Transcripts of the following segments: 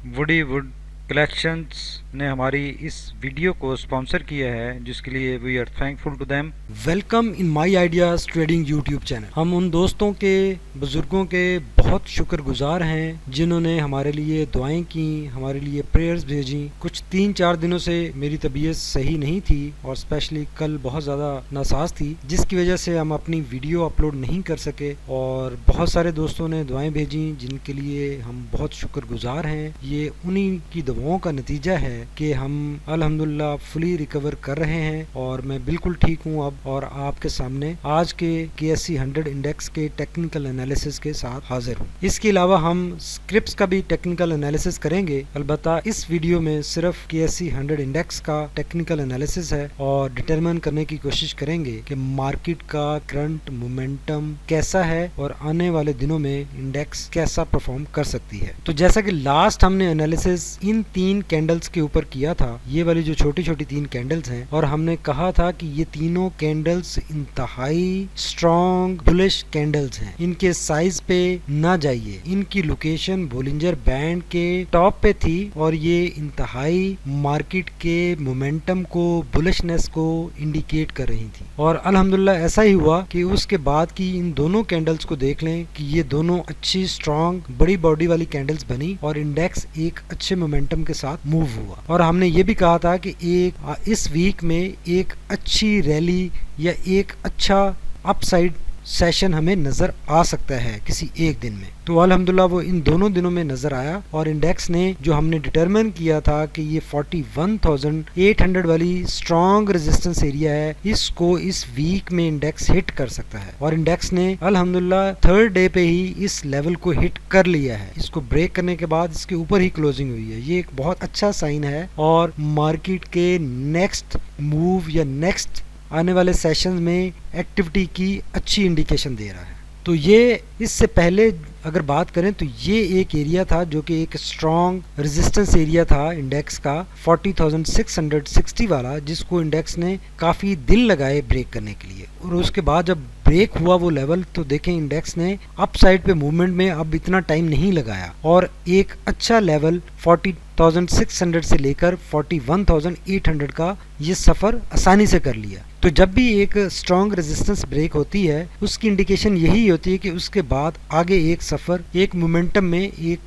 Woody would collections ने हमारी इस वीडियो को स्पॉन्सर किया है, जिसके लिए we are thankful to them. Welcome in my ideas trading YouTube channel. हम उन दोस्तों के, बुज़ुर्गों के बहुत शुक्रगुजार हैं जिन्होंने हमारे लिए दुआएं की, हमारे लिए प्रेयर्स भेजी। कुछ 3-4 दिनों से मेरी तबीयत सही नहीं थी और स्पेशली कल बहुत ज़्यादा नासाज थी, जिसकी वजह से हम अपनी वीडियो अपलोड नहीं कर सके। और बहुत सारे दोस्तों ने दुआएं भेजी जिनके लिए हम बहुत शुक्रगुजार हैं। ये उन्हीं की दुआओं का नतीजा है कि हम अल्हम्दुलिल्लाह फुली रिकवर कर रहे हैं और मैं बिल्कुल ठीक हूँ अब, और आपके सामने आज के KSE 100 इंडेक्स के टेक्निकल एनालिसिस के साथ हाजिर हूँ। इसके अलावा हम स्क्रिप्ट्स का भी टेक्निकल एनालिसिस करेंगे। अलबत्ता इस वीडियो में सिर्फ KSE 100 इंडेक्स का टेक्निकल एनालिसिस है और डिटरमाइन करने की कोशिश करेंगे कि मार्केट का करंट मोमेंटम कैसा है और आने वाले दिनों में इंडेक्स कैसा परफॉर्म कर सकती है। तो जैसा कि लास्ट हमने एनालिसिस इन 3 कैंडल्स के ऊपर किया था, ये वाली जो छोटी छोटी 3 कैंडल्स हैं, और हमने कहा था कि ये तीनों कैंडल्स इंतहाई स्ट्रॉन्ग बुलिश कैंडल्स हैं। इनके साइज पे ना जाइए, इनकी लोकेशन बोलिंजर बैंड के टॉप पे थी और ये इंतहाई मार्केट के मोमेंटम को, बुलिशनेस को इंडिकेट कर रही थी। और अल्हम्दुलिल्लाह ऐसा ही हुआ कि उसके बाद की इन दोनों कैंडल्स को देख लें कि ये दोनों अच्छी स्ट्रॉन्ग बड़ी बॉडी वाली कैंडल्स बनी और इंडेक्स एक अच्छे मोमेंटम के साथ मूव हुआ। और हमने ये भी कहा था कि इस वीक में एक अच्छी रैली या एक अच्छा अपसाइड सेशन हमें नजर आ सकता है किसी एक दिन में। तो अल्हम्दुलिल्लाह वो इन दोनों दिनों में नजर आया और इंडेक्स ने जो हमने डिटरमिन किया था कि ये 41,800 वाली स्ट्रॉन्ग रेजिस्टेंस एरिया है, इसको इस वीक में इंडेक्स हिट कर सकता है। और इंडेक्स ने अल्हम्दुलिल्लाह थर्ड डे पे ही इस लेवल को हिट कर लिया है। इसको ब्रेक करने के बाद इसके ऊपर ही क्लोजिंग हुई है। ये एक बहुत अच्छा साइन है और मार्केट के नेक्स्ट मूव या नेक्स्ट आने वाले सेशन में एक्टिविटी की अच्छी इंडिकेशन दे रहा है। तो ये इससे पहले अगर बात करें तो ये एक एरिया था जो कि एक स्ट्रॉन्ग रेजिस्टेंस एरिया था इंडेक्स का 40,660 वाला, जिसको इंडेक्स ने काफ़ी दिन लगाए ब्रेक करने के लिए। और उसके बाद जब ब्रेक हुआ वो लेवल, तो देखें इंडेक्स ने अप साइड पे मूवमेंट में अब इतना टाइम नहीं लगाया और एक अच्छा लेवल 40,600 से लेकर 41,800 का ये सफ़र आसानी से कर लिया। तो जब भी एक स्ट्रॉन्ग रेजिस्टेंस ब्रेक होती है, उसकी इंडिकेशन यही होती है कि उसके बाद आगे एक सफ़र, एक मोमेंटम में, एक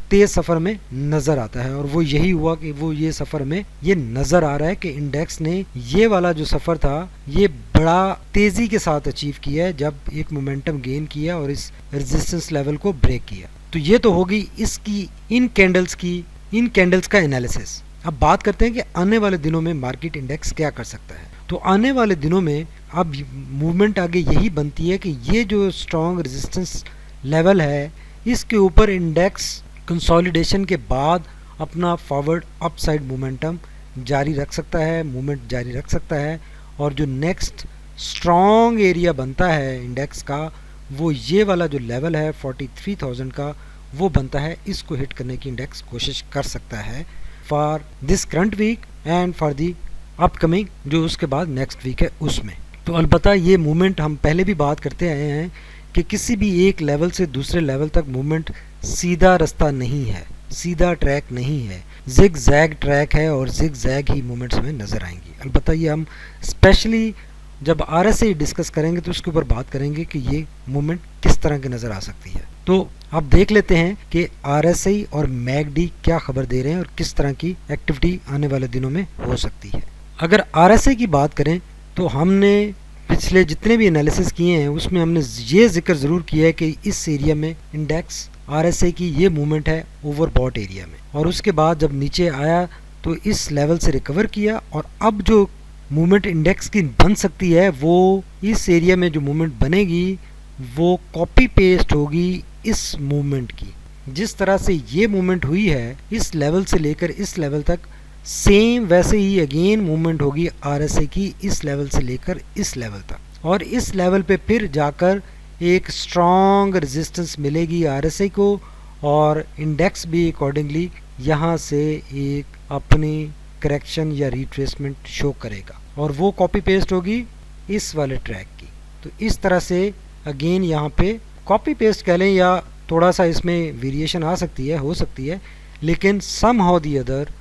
तेज सफ़र में नज़र आता है। और वो यही हुआ कि वो ये सफ़र में ये नज़र आ रहा है कि इंडेक्स ने ये वाला जो सफ़र था ये बड़ा तेज़ी के साथ अचीव किया है जब एक मोमेंटम गेन किया और इस रेजिस्टेंस लेवल को ब्रेक किया। तो ये तो होगी इसकी इन कैंडल्स का एनालिसिस। अब बात करते हैं कि आने वाले दिनों में मार्केट इंडेक्स क्या कर सकता है। तो आने वाले दिनों में अब मूवमेंट आगे यही बनती है कि ये जो स्ट्रॉन्ग रेजिस्टेंस लेवल है, इसके ऊपर इंडेक्स कंसोलिडेशन के बाद अपना फॉरवर्ड अपसाइड मोमेंटम जारी रख सकता है, मूवमेंट जारी रख सकता है। और जो नेक्स्ट स्ट्रॉन्ग एरिया बनता है इंडेक्स का, वो ये वाला जो लेवल है 43,000 का, वो बनता है। इसको हिट करने की इंडेक्स कोशिश कर सकता है for this current week and for the upcoming जो उसके बाद नेक्स्ट वीक है उसमें। तो अलबत्ता ये मूवमेंट हम पहले भी बात करते आए हैं कि किसी भी एक लेवल से दूसरे लेवल तक मूवमेंट सीधा रास्ता नहीं है, सीधा ट्रैक नहीं है, जिग जैग ट्रैक है और जिग जैग ही मूवमेंट्स हमें नज़र आएंगी। अलबत्ता ये हम स्पेशली जब RSI डिस्कस करेंगे तो उसके ऊपर बात करेंगे कि ये मूवमेंट किस तरह की नज़र आ सकती है। तो अब देख लेते हैं कि RSI और MACD क्या खबर दे रहे हैं और किस तरह की एक्टिविटी आने वाले दिनों में हो सकती है। अगर RSI की बात करें तो हमने पिछले जितने भी एनालिसिस किए हैं उसमें हमने ये जिक्र ज़रूर किया है कि इस एरिया में इंडेक्स RSI की ये मूवमेंट है ओवरबॉट एरिया में, और उसके बाद जब नीचे आया तो इस लेवल से रिकवर किया। और अब जो मूवमेंट इंडेक्स की बन सकती है, वो इस एरिया में जो मूवमेंट बनेगी वो कॉपी पेस्ट होगी इस मूवमेंट की। जिस तरह से ये मूवमेंट हुई है इस लेवल से लेकर इस लेवल तक, सेम वैसे ही अगेन मूवमेंट होगी RSI की इस लेवल से लेकर इस लेवल तक। और इस लेवल पे फिर जाकर एक स्ट्रॉन्ग रेजिस्टेंस मिलेगी RSI को और इंडेक्स भी अकॉर्डिंगली यहाँ से एक अपनी करेक्शन या रिट्रेसमेंट शो करेगा और वो कॉपी पेस्ट होगी इस वाले ट्रैक की। तो इस तरह से अगेन यहाँ पे कॉपी पेस्ट कह लें या थोड़ा सा इसमें वेरिएशन आ सकती है, हो सकती है, लेकिन somehow the other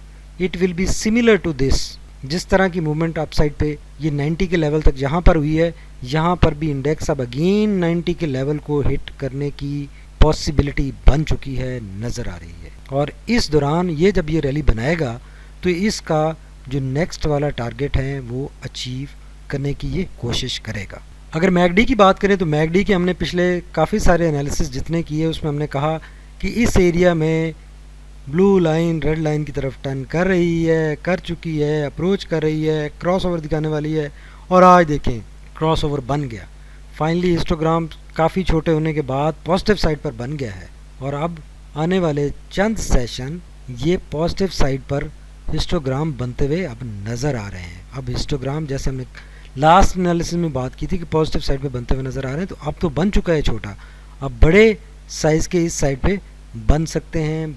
it will be similar to this. जिस तरह की मूवमेंट अपसाइड पे ये 90 के लेवल तक यहाँ पर हुई है, यहाँ पर भी इंडेक्स अब अगेन 90 के लेवल को हिट करने की पॉसिबिलिटी बन चुकी है, नज़र आ रही है। और इस दौरान ये जब ये रैली बनाएगा तो इसका जो नेक्स्ट वाला टारगेट है वो अचीव करने की ये कोशिश करेगा। अगर मैकडी की बात करें तो मैकडी के हमने पिछले काफ़ी सारे एनालिसिस जितने किए उसमें हमने कहा कि इस एरिया में ब्लू लाइन रेड लाइन की तरफ टर्न कर रही है, कर चुकी है, अप्रोच कर रही है, क्रॉस ओवर दिखाने वाली है, और आज देखें क्रॉस ओवर बन गया। फाइनली हिस्टोग्राम काफ़ी छोटे होने के बाद पॉजिटिव साइड पर बन गया है और अब आने वाले चंद सेशन ये पॉजिटिव साइड पर हिस्टोग्राम बनते हुए अब नज़र आ रहे हैं। अब हिस्टोग्राम जैसे हमने लास्ट एनालिसिस में बात की थी कि पॉजिटिव साइड पे बनते हुए नज़र आ रहे हैं, तो अब तो बन चुका है छोटा, अब बड़े साइज़ के इस साइड पे बन सकते हैं,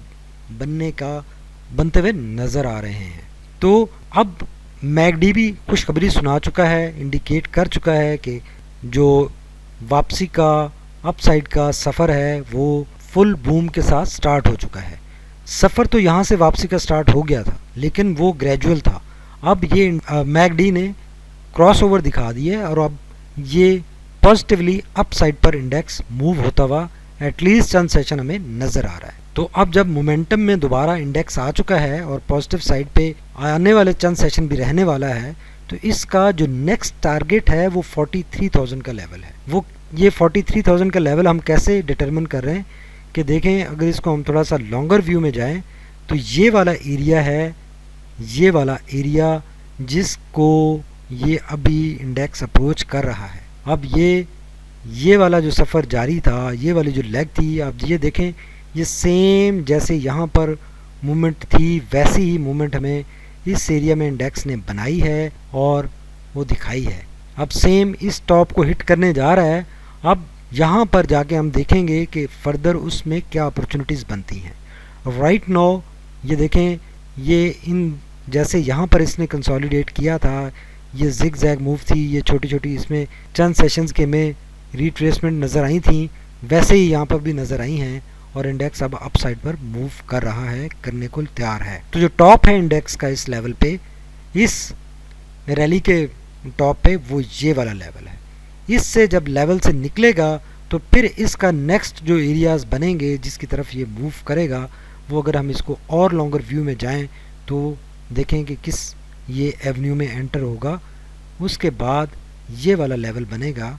बनते हुए नज़र आ रहे हैं। तो अब मैकडी भी खुशखबरी सुना चुका है, इंडिकेट कर चुका है कि जो वापसी का अपसाइड का सफ़र है वो फुल बूम के साथ स्टार्ट हो चुका है। सफ़र तो यहाँ से वापसी का स्टार्ट हो गया था लेकिन वो ग्रेजुअल था। अब ये मैकडी ने क्रॉस ओवर दिखा दी है और अब ये पॉजिटिवली अपसाइड पर इंडेक्स मूव होता हुआ एटलीस्ट चंद सेशन हमें नज़र आ रहा है। तो अब जब मोमेंटम में दोबारा इंडेक्स आ चुका है और पॉजिटिव साइड पे आने वाले चंद सेशन भी रहने वाला है, तो इसका जो नेक्स्ट टारगेट है वो 43,000 का लेवल है। वो ये 43,000 का लेवल हम कैसे डिटरमिन कर रहे हैं कि देखें, अगर इसको हम थोड़ा सा लॉन्गर व्यू में जाएं तो ये वाला एरिया है, ये वाला एरिया जिसको ये अभी इंडेक्स अप्रोच कर रहा है। अब ये वाला जो सफ़र जारी था, ये वाली जो लेग थी, अब ये देखें ये सेम जैसे यहाँ पर मूवमेंट थी वैसी ही मूवमेंट हमें इस एरिया में इंडेक्स ने बनाई है और वो दिखाई है। अब सेम इस टॉप को हिट करने जा रहा है। अब यहाँ पर जाके हम देखेंगे कि फर्दर उसमें क्या अपॉर्चुनिटीज़ बनती हैं। राइट नाउ ये देखें, ये इन जैसे यहाँ पर इसने कंसोलिडेट किया था, ये जिग जैग मूव थी, ये छोटी छोटी इसमें चंद सेशंस के में रिट्रेसमेंट नज़र आई थी, वैसे ही यहाँ पर भी नज़र आई हैं और इंडेक्स अब अपसाइड पर मूव कर रहा है, करने को तैयार है। तो जो टॉप है इंडेक्स का इस लेवल पे, इस रैली के टॉप पे, वो ये वाला लेवल है। इससे जब लेवल से निकलेगा तो फिर इसका नेक्स्ट जो एरियाज बनेंगे जिसकी तरफ ये मूव करेगा, वो अगर हम इसको और लॉन्गर व्यू में जाएं तो देखें कि किस ये एवेन्यू में एंटर होगा। उसके बाद ये वाला लेवल बनेगा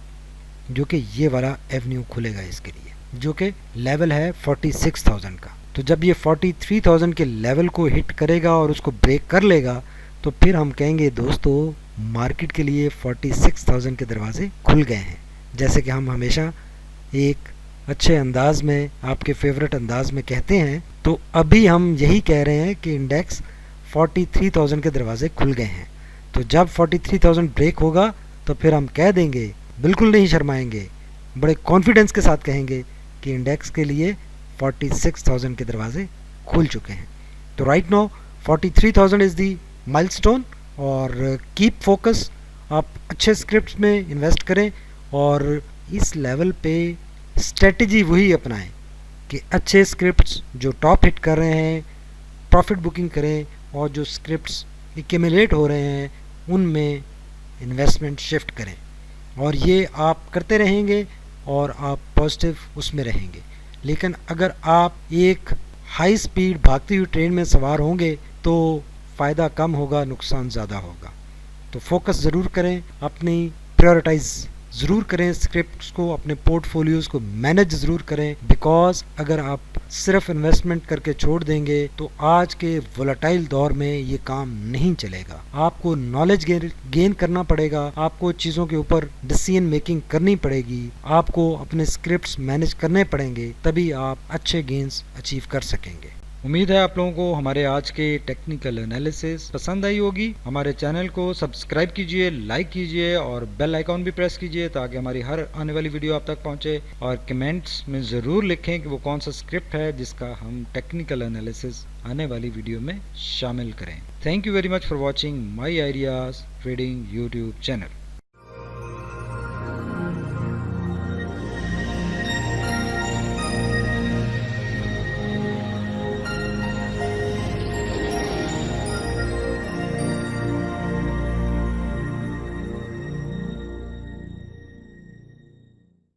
जो कि ये वाला एवेन्यू खुलेगा इसके लिए, जो कि लेवल है 46,000 का। तो जब ये 43,000 के लेवल को हिट करेगा और उसको ब्रेक कर लेगा तो फिर हम कहेंगे दोस्तों मार्केट के लिए 46,000 के दरवाजे खुल गए हैं। जैसे कि हम हमेशा एक अच्छे अंदाज में, आपके फेवरेट अंदाज में कहते हैं, तो अभी हम यही कह रहे हैं कि इंडेक्स 43,000 के दरवाजे खुल गए हैं। तो जब 43,000 ब्रेक होगा तो फिर हम कह देंगे, बिल्कुल नहीं शर्माएंगे, बड़े कॉन्फिडेंस के साथ कहेंगे कि इंडेक्स के लिए 46,000 के दरवाजे खुल चुके हैं। तो right now 43,000 is the milestone और कीप फोकस। आप अच्छे स्क्रिप्ट्स में इन्वेस्ट करें और इस लेवल पे स्ट्रेटजी वही अपनाएं कि अच्छे स्क्रिप्ट्स जो टॉप हिट कर रहे हैं प्रॉफिट बुकिंग करें और जो स्क्रिप्ट्स एक्यूमुलेट हो रहे हैं उनमें इन्वेस्टमेंट शिफ्ट करें, और ये आप करते रहेंगे और आप पॉजिटिव उसमें रहेंगे। लेकिन अगर आप एक हाई स्पीड भागती हुई ट्रेन में सवार होंगे तो फ़ायदा कम होगा, नुकसान ज़्यादा होगा। तो फोकस ज़रूर करें, अपनी प्रायोरिटाइज ज़रूर करें स्क्रिप्ट्स को, अपने पोर्टफोलियोज़ को मैनेज ज़रूर करें। बिकॉज अगर आप सिर्फ इन्वेस्टमेंट करके छोड़ देंगे तो आज के वोलेटाइल दौर में ये काम नहीं चलेगा। आपको नॉलेज गेन करना पड़ेगा, आपको चीज़ों के ऊपर डिसीजन मेकिंग करनी पड़ेगी, आपको अपने स्क्रिप्ट्स मैनेज करने पड़ेंगे, तभी आप अच्छे गेन्स अचीव कर सकेंगे। उम्मीद है आप लोगों को हमारे आज के टेक्निकल एनालिसिस पसंद आई होगी। हमारे चैनल को सब्सक्राइब कीजिए, लाइक कीजिए और बेल आइकॉन भी प्रेस कीजिए ताकि हमारी हर आने वाली वीडियो आप तक पहुंचे। और कमेंट्स में ज़रूर लिखें कि वो कौन सा स्क्रिप्ट है जिसका हम टेक्निकल एनालिसिस आने वाली वीडियो में शामिल करें। Thank you very much for watching my ideas trading YouTube channel.